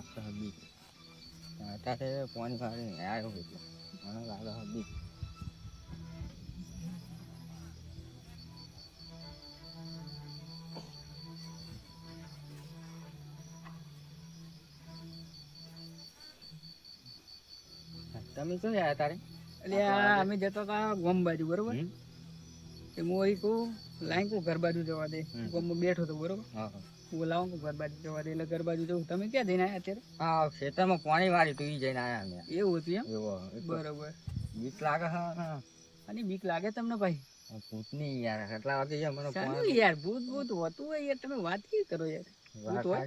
લાગતો હબી અત્યારે ફોન કાઢીને આવ્યો એટલે મને લાગે હબી તમે શું આવ્યા તારે એટલે અમે જતા હતા ગોમ બાજુ બરોબર તે હું અહીં કહું લાઈન કહું ઘર બાજુ જવા દે ગોમમાં બેઠો હતો બરોબર હું લાવું કહું ઘર બાજુ જવા દે એટલે ઘર બાજુ જવું તમે ક્યાં જઈને આવ્યા અત્યારે હા ખેતરમાં પાણી વાળી તું જઈને આવ્યા અમે એવું હતું એમ એવો બરોબર બીક લાગે હા અને બીક લાગે તમને ભાઈ ભૂતની યાર કેટલા વાગે છે મને શાનું યાર ભૂત ભૂત હોતું હોય યાર તમે વાત કેવી કરો યાર ભૂત હોય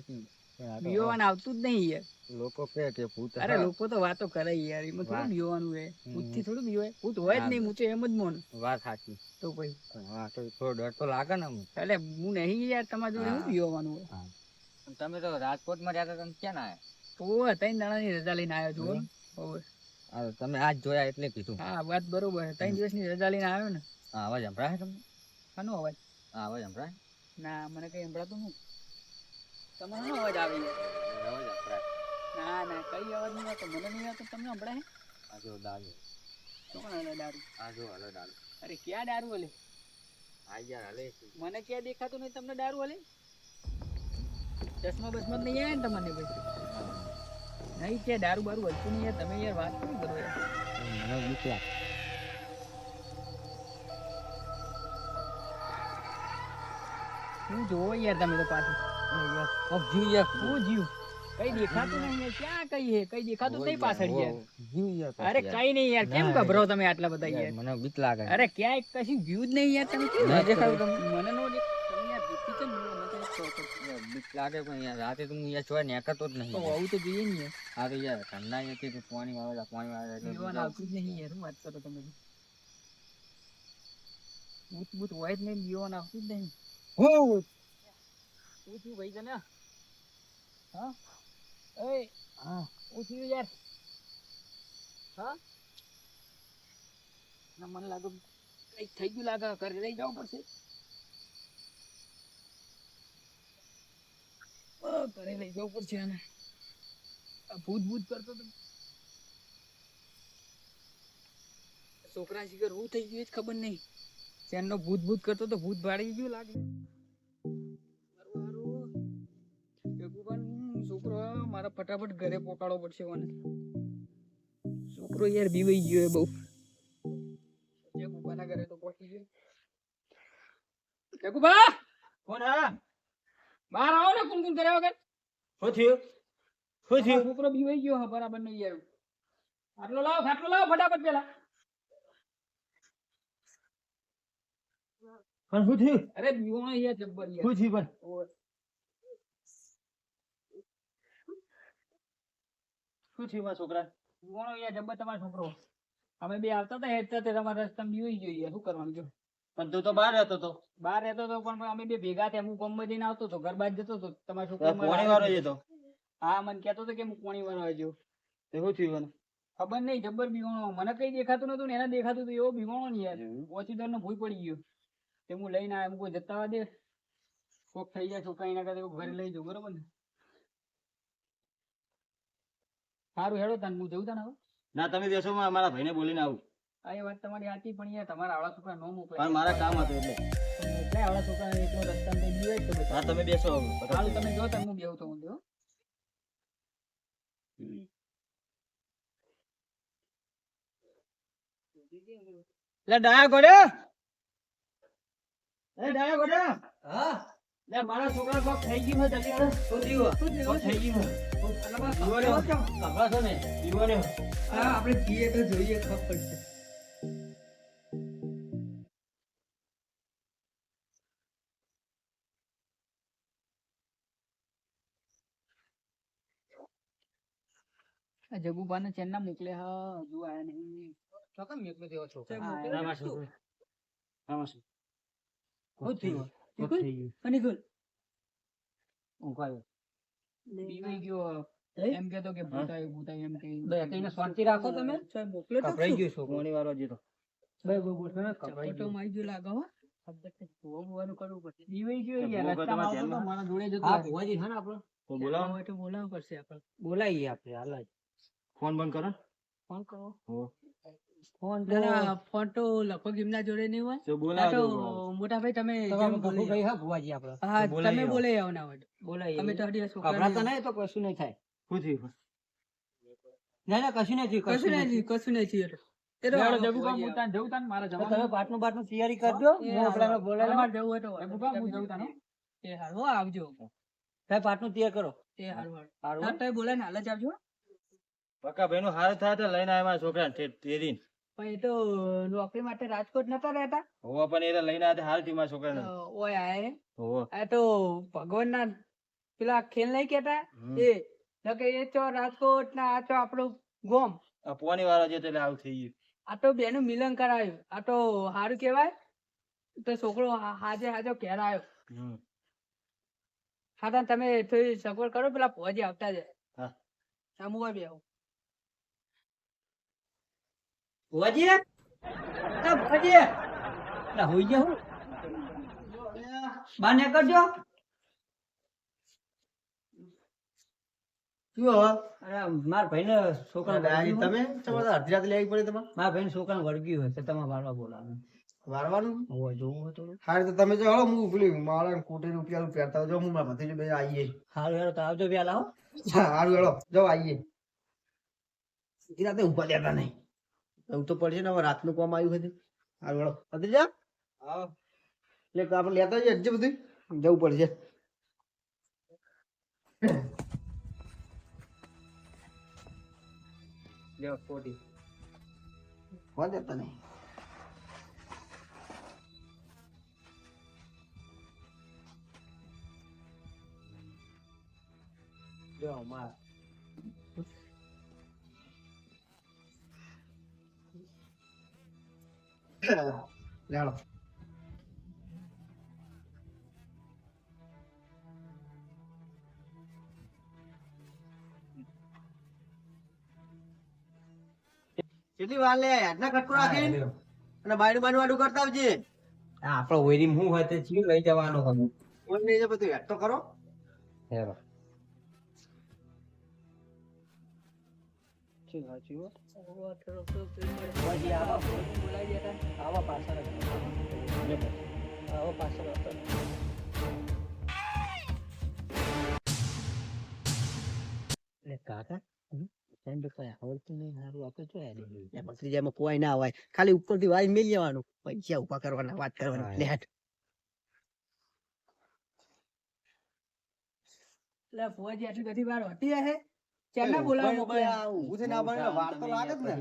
બીવાનું આવતું જ નહીં યાર લોકો કે ભૂત અરે લોકો તો વાતો કરે યાર એમાં થોડું બીવાનું હોય ભૂત થી થોડું બીવાય ભૂત હોય જ નહીં હું તો એમ જ મોન વાત સાચી તો ભાઈ હા તો થોડો ડર તો લાગે ને એટલે હું નહીં યાર તમારા જોડે શું બીવાનું હોય તમે તો રાજકોટમાં રહ્યા હતા તમે ક્યાં ના આવ્યા ઓવે 3 દાડાની રજા લઈને આવ્યો છું ઓવે તમે આજ જોયા એટલે કીધું હા વાત બરોબર 3 દિવસની રજા લઈને આવ્યો ને હા અવાજ સંભળાય તમને શાનો અવાજ હા અવાજ સંભળાય ના મને કઈ સંભળાતું નહીં તમારો શું અવાજ આવે અવાજ સંભળાય ના ના કઈ અવાજ નહીં આવતો મને નહીં આવતો તમને સંભળાય આ જો દારૂ કોણ હલે દારૂ આ જો હલે દારૂ અરે ક્યાં દારૂ હલે આ યાર હલે મને ક્યાં દેખાતું નહીં તમને દારૂ હલે ચશ્મા બસમત નહીં આવે ને તમને ભાઈ નહીં ક્યાં દારૂ બારૂ હલતું નહીં યાર તમે યાર વાત કેવી કરો યાર મને બીક લાગે શું જોવો યાર તમે તો પાછું શું જીવ કઈ દેખાતું નહીં યાર ક્યાં કઈ હે કઈ દેખાતું નહીં પાછળ યાર અરે કઈ નહીં યાર કેમ ગભરો તમે આટલા બધા યાર મને બીક લાગે અરે ક્યાંય કશું વ્યૂ જ નહીં યાર તમે કેમ ના દેખાતું મને નો તમે યાર દીખી છે મને બીક લાગે પણ યાર રાતે તો હું યાર ચોય નેકતો જ નહીં તો આવું તો જોઈએ ને યાર આ તો યાર ઠંડા હતી તો પાણી આવે જીવન આવતું જ નહીં યાર શું વાત કરો તમે ભૂત ભૂત હોય જ નહીં જીવન આવતું જ નહીં હું થયું ભાઈ તને હા એ હા હું થયું યાર હા ના મને લાગે કઈક થઈ ગયું લાગે ઘરે લઈ જવું પડશે ઘરે લઈ જવું પડશે અને ભૂત ભૂત કરતો તો છોકરા શિખર હું થઈ ગયું એ જ ખબર નહીં ત્યાંનો ભૂત ભૂત કરતો તો ભૂત ભાડી ગયું લાગે છોકરો મારા ફટાફટ ઘરે પોકાડવો પડશે મને છોકરો યાર બીવાઈ ગયો બહુ જગુબાના ઘરે તો પહોંચી ગયો જગુબા કોણ હા બહાર આવો ને કુનકુન કર્યા વગર શું થયું છોકરો બીવાઈ ગયો હા બરાબર નહીં યાર ખાટલો લાવો ફટાફટ પેલા પણ શું થયું અરે બીવાનો યાર જબ્બર યાર શું થયું પણ શું થયું મારા છોકરા બીવાનો યાર જબ્બર તમારો છોકરો અમે બે આવતા હતા હેડતા તે તમારા રસ્તામાં બીવાઈ ગયો યાર શું કરવાનું જો પણ તું તો બહાર રહેતો હતો બહાર રહેતો તો પણ અમે બે ભેગા થયા હું કોમ જઈને આવતો હતો ઘર બાર જતો હતો તમારો છોકરો પોણી વાળો જતો હા મને કહેતો હતો કે હું પોણી વાળો આવજો તે શું થયું ખબર નહીં જબ્બર બીવાણો મને કઈ દેખાતું નતું ને એને દેખાતું હતું એવો બીવાણો ને યાર ઓચિદર નો ભૂઈ પડી ગયો તે હું લઈને આવ્યો કોઈ જતા દે કોક થઈ જાય છોકરા એના કરતા ઘરે લઈ જાઉં બરોબર ને સારું હેડો તાન હું જઉં તાન હવે ના તમે બેસો મારા ભાઈને બોલીને આવું આ એ વાત તમારી સાચી પણ યાર તમારા આવડા છોકરા નો મોકલે પણ મારા કામ હતું એટલે મોકલે આવડા છોકરા એટલો રસ્તા પર બીવે તો હા તમે બેસો સારું તમે જો તાન હું બેહું તો હું જો લે ડાયા ગોડ્યા હા લે મારા છોકરા કોક થઈ ગયું છે જલ્દી આવો શું થયું કોક થઈ ગયું છે આપણા છો ને દીવાને હા આપણે જીએ તો જોઈએ ખબર પડશે જગુબાને ચેન્ના મોકલે હા હજુ આયા નહીં ચોકમ મોકલે દેવો છોકરા શું થયું અને ગુલ ઊંઘાયો બીવાઈ ગયો એમ કેતો કે ભૂતાય એમ કે એને શાંતિ રાખો તમે મોકલે તો કપરાઈ ગયો છો ઘણી વાર હજી તો કપટો માં આવી ગયો લાગે હો શબ્દ છે ભોવાનું કરવું પડશે બીવાઈ ગયો યાર રસ્તામાં આવતો તો મારા જોડે જતો હા ભોવાજી હા ને આપણો તો બોલાવો હોય તો બોલાવવું પડશે આપણે. બોલાવીએ આપણે હાલ જ. ફોન બંધ કરો ફોન કરો. હો ફોન ફોન તો લગભગ એમના જોડે નહીં હોય. તો આ બોલાવો તો તો મોટા ભાઈ તમે તમારે જેમ બોલી ગફુરભાઈ હા ભુવાજી આપણે જાઓ. હા તો બોલાવી તમે આવો. બોલાઈ આવો ના હોય તો. બોલાવીએ. અમે તો હજી આ ગભરાતા છોકરાને નહીં તો કશું નહીં થાય. શું થયું ના ના કશું નહીં થયું, કશું નહીં કશું નહીં થયું. એ તો લેવડો આપણે જગુભા, ભુવાજી હું તાન જવું તાન મારા તો જવાનું. તમે બાટનું તૈયારી કરજો. એ હું આપણાને બોલાવી લઉં. તમારે જવું હોય તો જગુભા, હું જવું તાન, હો. એ હારું હો, આવજો. સાહેબ પાટનું તૈયાર કરો. એ હારું હારું. હારું. હા, તો એ બોલાવીને હાલ જ આવજો. પક્કા ભાઈનું હારું થાય તો લઈને આવ્યા મારા છોકરાને તેરીને. પણ એ તો નોકરી માટે રાજકોટ નતા રહેતા. હોવા પણ એને લઈને આવ્યા હારું થયું મારા છોકરાને. ઓય આયે. હોવા. આ તો ભગવાનના પેલા ખેલ નહીં કેતા હમ. એ નકે એ ચો રાજકોટ ના આ ચો આપણું ગોમ. આ પોની વાળો છે એટલે આવું થઈ ગયું. આ તો બેનું મિલન કરાયું. આ તો સારું કેવાય. તો છોકરો હાજે હાજો ઘેર આવ્યો. હમ. હા તો તમે થોડી સગવડ કરો, પેલા ભોજી આવતા જાય. હા. સામુ હોય બે આવું. ભુવાજી એ ભુવાજી ના હોઈ ગયા હું બાને કરજો. શું હવે? અરે મારા ભાઈને છોકરાને વળગ્યું હોય. મારા ભાઈને છોકરાને વળગ્યું હોય તો તમે વાળવા બોલાવો. વારવાનું હોય જોવું હોય તો હારે તો તમે જો હળો હું પેલી માળા કોટી રૂપિયા પહેરતા જો હું મારા ભત્રીજો બે આવીએ સારું હેરો તો આવજો પેલા હો. હારું હેળો જો આવીએ રાતે ઉભા દેતા નહીં એવું તો પડશે ને હવે રાતનું કામ આવ્યું હતું હારું હેળો ભત્રીજા એટલે આપણે લેતા જઈએ હજી બધું જવું પડશે લ્યો કોટી. ઉભા દેતા નહીં લ્યો માર. લેડો કેટલી વાર લે આજના કટકો રાખીને અને બાયણું બાયણું આડું કરતા આવજે આ આપણો વૈરીમ શું હોય તે ચીયું લઈ જવાનો હવે. ફોન લઈ જાય બધું હેડ તો કરો હેરો. ભુવાજી આવો. બોલાવી દેતા. આવો પાછળ જ. આવો પાછળ હતો. લે કાકા કેમ તો કઈ આવડતું નહીં સારું આપણે જો યાર ભત્રીજામાં પોવાય ના હોય ખાલી ઉપરથી વાઈ મેલ જવાનું પૈસા ઉભા કરવાના વાત કરવાની લે હેડ. એટલે ભુવાજી આટલી બધી વાર હતી હે. કેમના બોલાવા મોકલ્યા? ઊભું થઈને આવવાનું વાર તો લાગે જ ને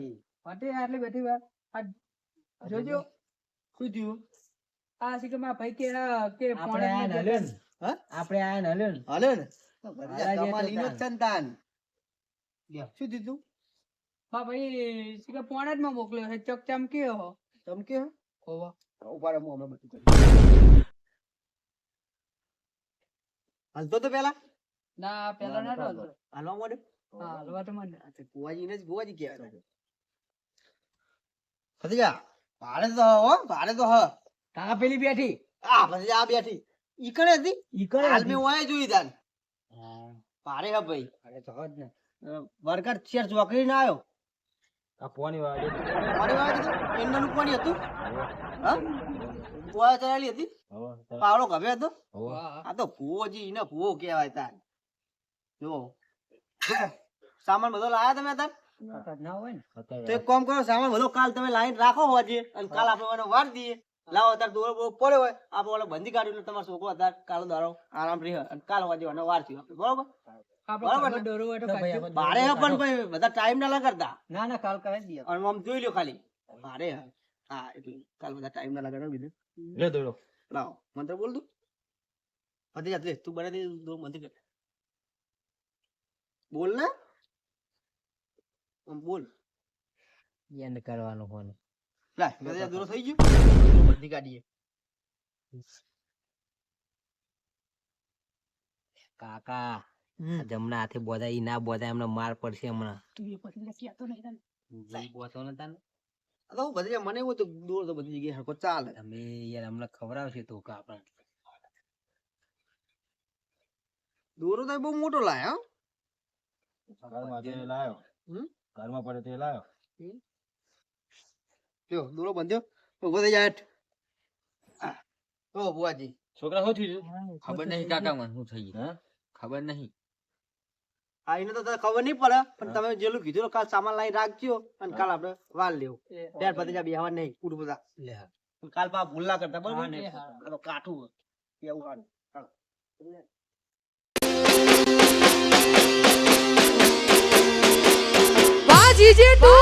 હતી આટલી બધી વાર. આ જોજો શું થયું? આ છે કે મારા ભાઈ કે કે આપણે આ નલ્યો ને. હા? આપણે આ નલ્યો ને. હાલે ને મારા જે કમાલીનો જ હતા. સંતાન લ્યો. શું દીધું મારા ભાઈ છે કે પોણે જ માં મોકલ્યો છે. ચોક ચમક્યો હો. ચમકે હોવા. ઉભા રહો હું હમણાં બધું કરું. હાલતો તો પેલા ના પેલા ના હતો. હાલવા માંડે હા હલવા તો મને. ભુવાજીને જ ભુવાજી કહેવાય ભત્રીજા ભાડે તો હો ભાડે તો હ કાકા પેલી બેઠી. આ ભત્રીજા આ બેઠી ઈ કણે હતી ઈ કરે હાલ મેં વાય જોઈ તાન હા ભાડે હ ભાઈ અરે તો હજ ને. વરકર ચેર ચોકડી ના આવ્યો આ પોની વાળો. પાણી વાળા કીધું એમનાનું પાણી હતું હા પોવા ચડાયેલી હતી હોવા. પાવડો ગમે હતો હોવા. હા. આ તો ભુવોજી ને ભુવો કહેવાય તાન જો સામાન બધો લાયા તમે તાન ના હોય ને. તો એક કામ કરો સામાન બધો કાલ તમે લાઈન રાખો હોજે અને કાલ આપણે એને વાર દઈએ લાવો અત્યારે દોરો બોરો પડ્યો હોય આપણે ઓલો બંધી કાઢ્યું એટલે તમારો છોકરો અત્યારે કાલો દાડો આરામ રહે અને કાલ હોજે અને વાર થયું આપણે બરોબર આપણે બરાબર ઘરનો ને? દોરો હોય તો તો ભાઈ કાઢજો. ભાડે હે પણ કોઈ બધા ટાઈમ ના લગાડતા ના ના કાલ કરાવી દઈએ. અને આમ જોઈ લ્યો ખાલી ભાડે હે હા એટલે કાલ બધા ટાઈમ ના લગાડો બીજું લે દોડો. લાવો મંત્ર બોલ તું હતી જાત લે તું બને દે દો મંત્ર કર બોલ ને આમ બોલ એન્ડ કરવાનો ફોન. લાય બધા દૂર થઈ ગયું બધી કાઢીએ કાકા આ જમણા હાથે બોધા ઈ ના બોધા એમને માર પડશે હમણાં. તું એ પછી એટલે કહેતો નહીં તને. ઈ બોધો નતા ને. આ તો બધી મને એવું તો દૂર તો બધી જગ્યાએ હરકો ચાલે તમે યાર અમને ખવડાવશે તો કા આપણે. દોરો તો બહુ મોટો લાયો જો દોરો બંધ્યો ઉભો થઈ જાય ઓ બુઆજી છોકરા શું થયું ખબર નહીં કાકા મને શું થઈ ગયું ખબર નહીં આ એને તો તને ખબર નહીં પડે પણ તમે જેલું કીધું કાલ સામાન લાવી રાખજો અને કાલ આપણે વાર લેવું ત્યાર પછી જા બેહવા નહીં ઉઠ બધા કાલ પા ભૂલ ના કરતા બરોબર આ તો કાઠું એવું હાલ બાજી જેટુ